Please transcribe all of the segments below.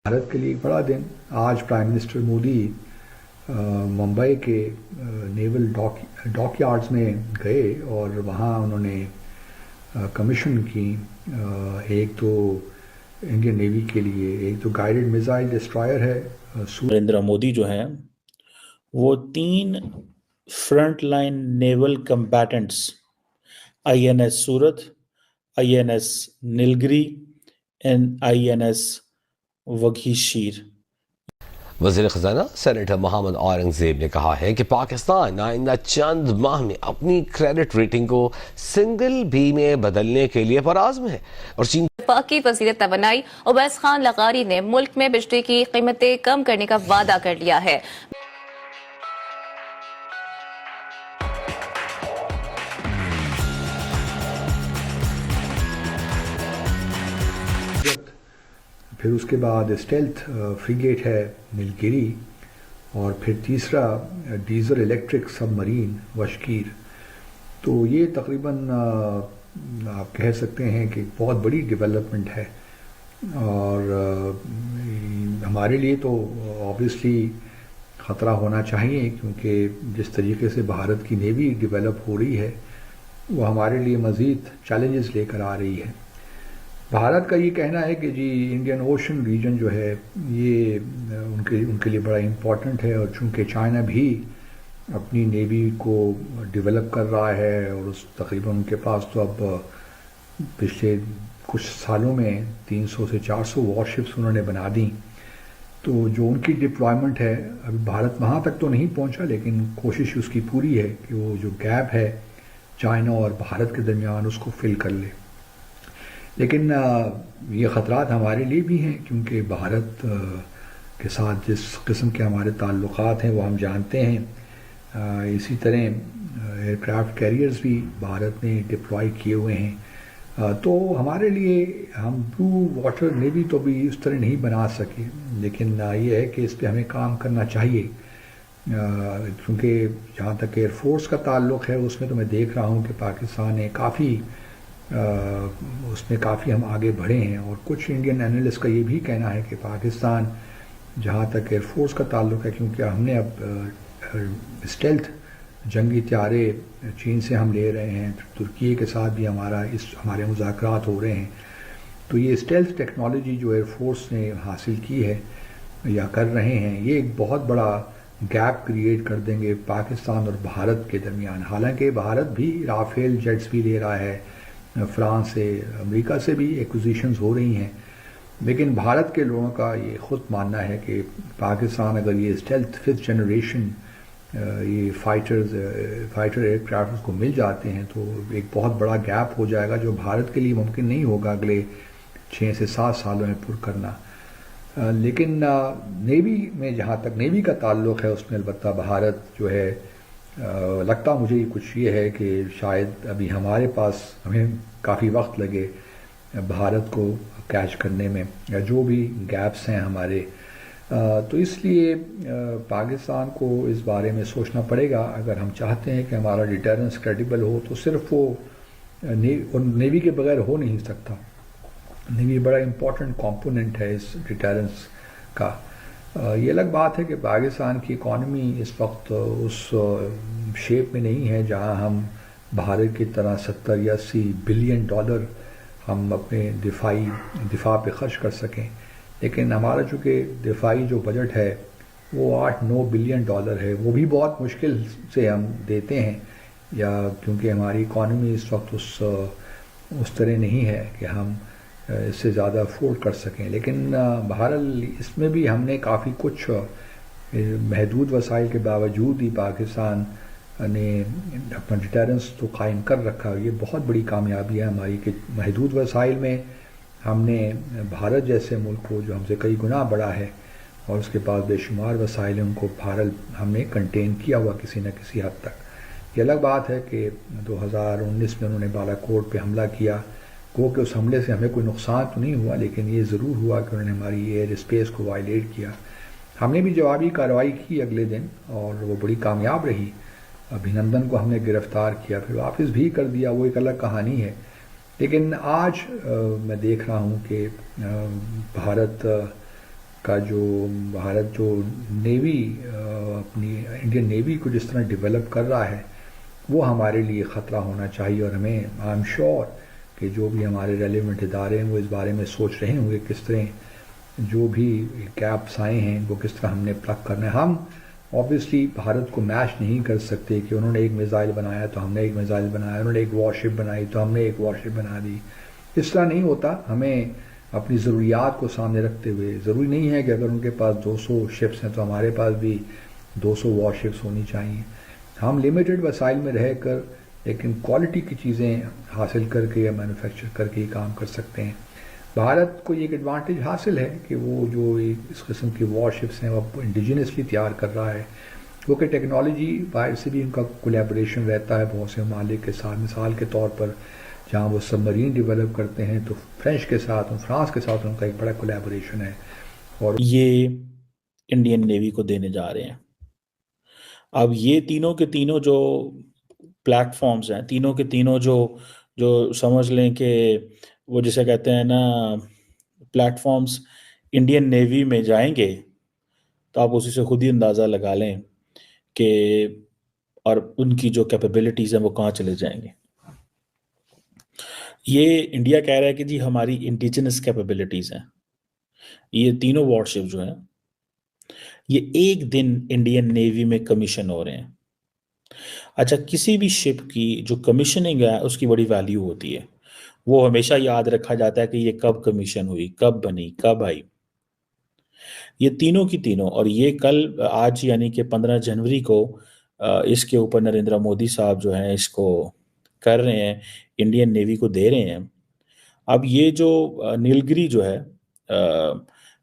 بھارت کے لیے ایک بڑا دن. آج پرائم منسٹر مودی ممبئی کے نیول ڈاک یارڈز میں گئے اور وہاں انہوں نے کمیشن کی ایک تو انڈین نیوی کے لیے ایک تو گائیڈڈ میزائل ڈسٹرائر ہے. نریندر مودی جو ہیں وہ 3 فرنٹ لائن نیول کمبیٹنٹس INS سورت، INS نیلگری اینڈ INS وگھی شیر. وزیر خزانہ سینیٹر محمد اورنگزیب نے کہا ہے کہ پاکستان آئندہ چند ماہ میں اپنی کریڈٹ ریٹنگ کو سنگل بی میں بدلنے کے لیے پرعزم ہے اور چین وفاقی وزیر توانائی اویس خان لغاری نے ملک میں بجلی کی قیمتیں کم کرنے کا وعدہ کر لیا ہے. پھر اس کے بعد اسٹیلتھ فریگیٹ ہے نیلگری اور پھر تیسرا ڈیزل الیکٹرک سب مرین وشکیر. تو یہ تقریباً آپ کہہ سکتے ہیں کہ بہت بڑی ڈیولپمنٹ ہے اور ہمارے لیے تو آبویسلی خطرہ ہونا چاہیے کیونکہ جس طریقے سے بھارت کی نیوی ڈیولپ ہو رہی ہے وہ ہمارے لیے مزید چیلنجز لے کر آ رہی ہے. بھارت کا یہ کہنا ہے کہ جی انڈین اوشن ریجن جو ہے یہ ان کے لیے بڑا امپورٹنٹ ہے اور چونکہ چائنا بھی اپنی نیوی کو ڈیولپ کر رہا ہے اور تقریباً ان کے پاس تو اب پچھلے کچھ سالوں میں 300 سے 400 وارشپس انہوں نے بنا دیں. تو جو ان کی ڈپلائمنٹ ہے ابھی بھارت وہاں تک تو نہیں پہنچا لیکن کوشش اس کی پوری ہے کہ وہ جو گیپ ہے چائنا اور بھارت کے درمیان اس کو فل کر لے. لیکن یہ خطرات ہمارے لیے بھی ہیں کیونکہ بھارت کے ساتھ جس قسم کے ہمارے تعلقات ہیں وہ ہم جانتے ہیں. اسی طرح ایئر کرافٹ کیریئرز بھی بھارت نے ڈپلائی کیے ہوئے ہیں. تو ہمارے لیے ہم بلو واٹر نیوی تو بھی اس طرح نہیں بنا سکے لیکن یہ ہے کہ اس پہ ہمیں کام کرنا چاہیے کیونکہ جہاں تک ایئر فورس کا تعلق ہے اس میں تو میں دیکھ رہا ہوں کہ پاکستان نے کافی اس میں کافی ہم آگے بڑھے ہیں اور کچھ انڈین اینالسٹ کا یہ بھی کہنا ہے کہ پاکستان جہاں تک ایئر فورس کا تعلق ہے کیونکہ ہم نے اب اسٹیلتھ جنگی طیارے چین سے ہم لے رہے ہیں، ترکی کے ساتھ بھی ہمارے مذاکرات ہو رہے ہیں. تو یہ اسٹیلتھ ٹیکنالوجی جو ایئر فورس نے حاصل کی ہے یا کر رہے ہیں یہ ایک بہت بڑا گیپ کریٹ کر دیں گے پاکستان اور بھارت کے درمیان. حالانکہ بھارت بھی رافیل جیٹس بھی لے رہا ہے، فرانس سے امریکہ سے بھی ایکوزیشنز ہو رہی ہیں لیکن بھارت کے لوگوں کا یہ خود ماننا ہے کہ پاکستان اگر یہ اسٹیلتھ 5th جنریشن یہ فائٹر ایئر کرافٹ کو مل جاتے ہیں تو ایک بہت بڑا گیپ ہو جائے گا جو بھارت کے لیے ممکن نہیں ہوگا اگلے 6 سے 7 سالوں میں پر کرنا. لیکن نیوی میں جہاں تک نیوی کا تعلق ہے اس میں البتہ بھارت جو ہے لگتا مجھے کچھ یہ ہے کہ شاید ابھی ہمارے پاس ہمیں کافی وقت لگے بھارت کو کیچ کرنے میں یا جو بھی گیپس ہیں ہمارے. تو اس لیے پاکستان کو اس بارے میں سوچنا پڑے گا اگر ہم چاہتے ہیں کہ ہمارا ڈیٹرنس کریڈیبل ہو تو صرف وہ نیوی کے بغیر ہو نہیں سکتا. نیوی بڑا امپورٹنٹ کمپوننٹ ہے اس ڈیٹرنس کا. یہ الگ بات ہے کہ پاکستان کی اکانومی اس وقت اس شیپ میں نہیں ہے جہاں ہم بھارت کی طرح 70 یا 80 بلین ڈالر ہم اپنے دفاع پہ خرچ کر سکیں لیکن ہمارا چونکہ دفاعی جو بجٹ ہے وہ 8-9 بلین ڈالر ہے وہ بھی بہت مشکل سے ہم دیتے ہیں یا کیونکہ ہماری اکانومی اس وقت اس طرح نہیں ہے کہ ہم اس سے زیادہ افورڈ کر سکیں. لیکن بہرحال اس میں بھی ہم نے کافی کچھ محدود وسائل کے باوجود ہی پاکستان نے اپنا ڈیٹرنس تو قائم کر رکھا. یہ بہت بڑی کامیابی ہے ہماری کہ محدود وسائل میں ہم نے بھارت جیسے ملک کو جو ہم سے کئی گنا بڑا ہے اور اس کے پاس بے شمار وسائل ہیں ان کو بھارت ہم نے کنٹین کیا ہوا کسی نہ کسی حد تک. یہ الگ بات ہے کہ 2019 میں انہوں نے بالا کوٹ پہ حملہ کیا گو کہ اس حملے سے ہمیں کوئی نقصان تو نہیں ہوا لیکن یہ ضرور ہوا کہ انہوں نے ہماری ایئر اسپیس کو وائلیٹ کیا. ہم نے بھی جوابی کارروائی کی اگلے دن اور وہ بڑی کامیاب رہی. ابھینندن کو ہم نے گرفتار کیا پھر واپس بھی کر دیا، وہ ایک الگ کہانی ہے. لیکن آج میں دیکھ رہا ہوں کہ بھارت کا جو بھارت جو نیوی اپنی انڈین نیوی کو جس طرح ڈیولپ کر رہا ہے وہ ہمارے لیے خطرہ ہونا چاہیے، اور ہمیں آئی ایم شیور کہ جو بھی ہمارے ریلیونٹ ادارے ہیں وہ اس بارے میں سوچ رہے ہوں گے کس طرح جو بھی گیپس آئے ہیں وہ کس طرح ہم نے پلگ کرنا ہے۔ ہم آبویسلی بھارت کو میچ نہیں کر سکتے کہ انہوں نے ایک میزائل بنایا تو ہم نے ایک میزائل بنایا، انہوں نے ایک وارشپ بنائی تو ہم نے ایک وارشپ بنا دی، اس طرح نہیں ہوتا۔ ہمیں اپنی ضروریات کو سامنے رکھتے ہوئے، ضروری نہیں ہے کہ اگر ان کے پاس 200 شپس ہیں تو ہمارے پاس بھی 200 وارشپس ہونی چاہیے۔ ہم لمیٹڈ وسائل میں رہ کر لیکن کوالٹی کی چیزیں حاصل کر کے یا مینوفیکچر کر کے ہی کام کر سکتے ہیں۔ بھارت کو ایک ایڈوانٹیج حاصل ہے کہ وہ جو اس قسم کی وارشپس ہیں وہ انڈیجنسلی تیار کر رہا ہے، کیونکہ ٹیکنالوجی باہر سے بھی ان کا کولیبریشن رہتا ہے بہت سے ممالک کے ساتھ۔ مثال کے طور پر جہاں وہ سب مرین ڈیولپ کرتے ہیں تو فرینچ کے ساتھ فرانس کے ساتھ ان کا ایک بڑا کولیبریشن ہے، اور یہ انڈین نیوی کو دینے جا رہے ہیں۔ اب یہ تینوں کے تینوں جو پلیٹ فارمز ہیں، تینوں کے تینوں جو سمجھ لیں کہ وہ جسے کہتے ہیں نا پلیٹ فارمز انڈین نیوی میں جائیں گے، تو آپ اسی سے خود ہی اندازہ لگا لیں کہ اور ان کی جو کیپیبلٹیز ہیں وہ کہاں چلے جائیں گے۔ یہ انڈیا کہہ رہا ہے کہ جی ہماری انڈیجنس کیپیبلٹیز ہیں، یہ تینوں وارشپ جو ہیں یہ ایک دن انڈین نیوی میں کمیشن ہو رہے ہیں۔ اچھا، کسی بھی شپ کی جو کمیشننگ ہے اس کی بڑی ویلیو ہوتی ہے، وہ ہمیشہ یاد رکھا جاتا ہے کہ یہ کب کمیشن ہوئی، کب بنی، کب آئی۔ یہ تینوں کی تینوں، اور یہ کل آج یعنی کہ 15 جنوری کو اس کے اوپر نریندر مودی صاحب جو ہیں اس کو کر رہے ہیں، انڈین نیوی کو دے رہے ہیں۔ اب یہ جو نیلگری جو ہے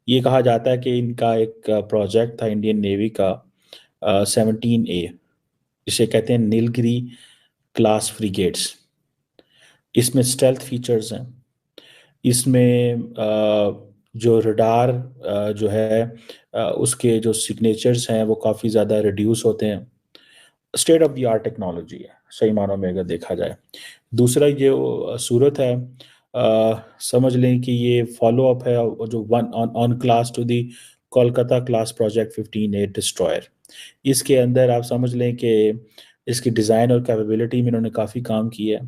یہ کہا جاتا ہے کہ ان کا ایک پروجیکٹ تھا انڈین نیوی کا 17A، اسے کہتے ہیں نیلگری کلاس فریگیٹس۔ اس میں اسٹیلتھ فیچرز ہیں، اس میں جو ریڈار جو ہے اس کے جو سگنیچرز ہیں وہ کافی زیادہ ریڈیوس ہوتے ہیں۔ State of the art technology ہے صحیح معنوں میں اگر دیکھا جائے۔ دوسرا جو صورت ہے سمجھ لیں کہ یہ فالو اپ ہے جو on class to the Kolkata class project 15A destroyer. اس کے اندر آپ سمجھ لیں کہ اس کی ڈیزائن اور کیپیبلٹی میں انہوں نے کافی کام کیا ہے،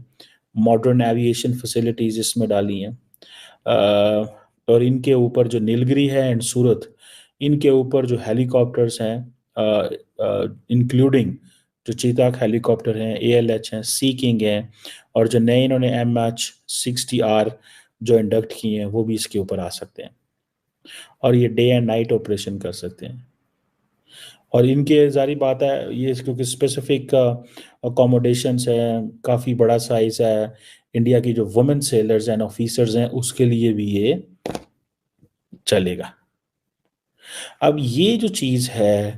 ماڈرن ایویشن فیسلٹیز اس میں ڈالی ہیں، اور ان کے اوپر جو نیلگری ہے اینڈ سورت، ان کے اوپر جو ہیلی کاپٹرز ہیں انکلوڈنگ جو چیتاک ہیلی کاپٹر ہیں، ALH ہیں، سی کنگ ہیں، اور جو نئے انہوں نے MH-60R جو انڈکٹ کیے ہیں وہ بھی اس کے اوپر آ سکتے ہیں، اور یہ ڈے اینڈ نائٹ آپریشن کر سکتے ہیں۔ اور ان کے ظاہری بات ہے یہ کیونکہ اسپیسیفک اکوموڈیشنس ہیں، کافی بڑا سائز ہے، انڈیا کی جو وومن سیلرز ہیں آفیسرز ہیں اس کے لیے بھی یہ چلے گا۔ اب یہ جو چیز ہے،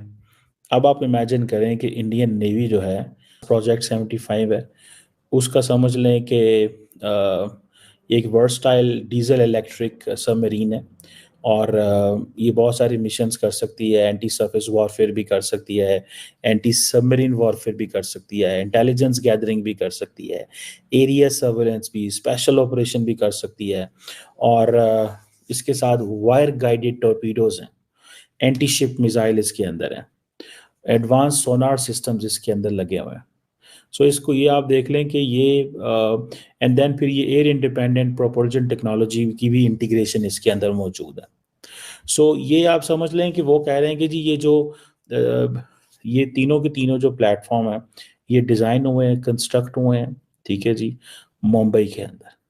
اب آپ امیجن کریں کہ انڈین نیوی جو ہے پروجیکٹ 75 ہے، اس کا سمجھ لیں کہ ایک ورسٹائل ڈیزل الیکٹرک سب مرین ہے، اور یہ بہت ساری مشنز کر سکتی ہے، اینٹی سرفیس وارفیئر بھی کر سکتی ہے، اینٹی سب مرین وارفیئر بھی کر سکتی ہے، انٹیلیجنس گیدرنگ بھی کر سکتی ہے، ایریا سرویلنس بھی، اسپیشل آپریشن بھی کر سکتی ہے، اور اس کے ساتھ وائر گائیڈڈ ٹورپیڈوز ہیں، اینٹی شپ میزائل اس کے اندر ہیں، ایڈوانس سونار سسٹمز اس کے اندر لگے ہوئے ہیں۔ سو اس کو یہ آپ دیکھ لیں کہ یہ اینڈ دین پھر یہ ایئر انڈیپینڈنٹ پروپلشن ٹیکنالوجی کی بھی انٹیگریشن اس کے اندر موجود ہے۔ سو یہ آپ سمجھ لیں کہ وہ کہہ رہے ہیں کہ جی یہ جو یہ تینوں کے تینوں جو پلیٹ فارم ہیں یہ ڈیزائن ہوئے ہیں، کنسٹرکٹ ہوئے ہیں، ٹھیک ہے جی، ممبئی کے اندر۔